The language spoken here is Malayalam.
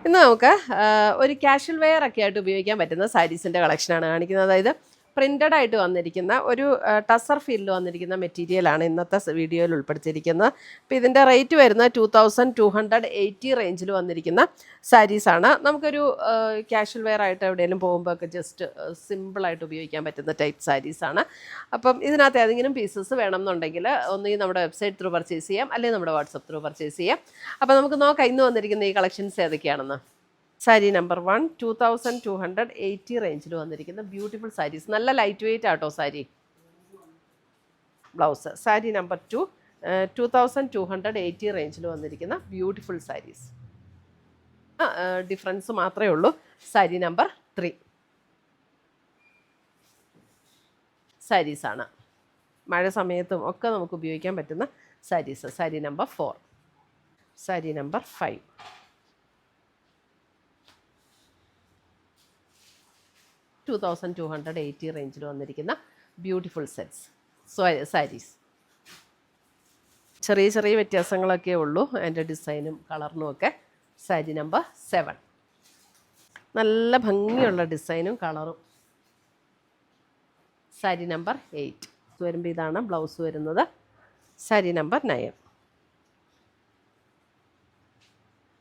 ഇന്ന് നമുക്ക് ഒരു കാഷ്വൽ വെയർ ഒക്കെ ആയിട്ട് ഉപയോഗിക്കാൻ പറ്റുന്ന സാരീസിൻ്റെ കളക്ഷനാണ് കാണിക്കുന്നത്. അതായത് പ്രിൻ്റഡ് ആയിട്ട് വന്നിരിക്കുന്ന ഒരു ടസർ ഫീൽഡിൽ വന്നിരിക്കുന്ന മെറ്റീരിയലാണ് ഇന്നത്തെ വീഡിയോയിൽ ഉൾപ്പെടുത്തിയിരിക്കുന്നത്. അപ്പോൾ ഇതിൻ്റെ റേറ്റ് വരുന്നത് 2280 റേഞ്ചിൽ വന്നിരിക്കുന്ന സാരീസാണ്. നമുക്കൊരു കാഷ്വൽ വെയർ ആയിട്ട് എവിടെയെങ്കിലും പോകുമ്പോൾ ഒക്കെ ജസ്റ്റ് സിമ്പിളായിട്ട് ഉപയോഗിക്കാൻ പറ്റുന്ന ടൈപ്പ് സാരീസാണ്. അപ്പം ഇതിനകത്ത് ഏതെങ്കിലും പീസസ് വേണമെന്നുണ്ടെങ്കിൽ ഒന്നുകിൽ നമ്മുടെ വെബ്സൈറ്റ് ത്രൂ പർച്ചേസ് ചെയ്യാം, അല്ലെങ്കിൽ നമ്മുടെ വാട്സപ്പ് ത്രൂ പർച്ചേസ് ചെയ്യാം. അപ്പോൾ നമുക്ക് നോക്കാം ഇന്ന് വന്നിരിക്കുന്ന ഈ കളക്ഷൻസ് ഏതൊക്കെയാണെന്ന്. സാരി നമ്പർ 1 2280 റേഞ്ചിൽ വന്നിരിക്കുന്ന ബ്യൂട്ടിഫുൾ സാരീസ്. നല്ല ലൈറ്റ് വെയിറ്റ് ആട്ടോ സാരി. ബ്ലൗസ്. സാരി നമ്പർ 2 2280 റേഞ്ചിൽ വന്നിരിക്കുന്ന ബ്യൂട്ടിഫുൾ സാരീസ്. ഡിഫറൻസ് മാത്രമേ ഉള്ളൂ. സാരി നമ്പർ 3 സാരീസാണ്. മഴ സമയത്തും ഒക്കെ നമുക്ക് ഉപയോഗിക്കാൻ പറ്റുന്ന സാരീസ്. സാരി നമ്പർ 4. സാരി നമ്പർ 5. $2280 റേഞ്ചിൽ വന്നിരിക്കുന്ന ബ്യൂട്ടിഫുൾ സെറ്റ്സ് സാരീസ്. ചെറിയ ചെറിയ വ്യത്യാസങ്ങളൊക്കെ ഉള്ളൂ അതിൻ്റെ ഡിസൈനും കളറിനും ഒക്കെ. സാരി നമ്പർ 7. നല്ല ഭംഗിയുള്ള ഡിസൈനും കളറും. സാരി നമ്പർ 8 വരുമ്പോൾ ഇതാണ് ബ്ലൗസ് വരുന്നത്. സാരി നമ്പർ 9.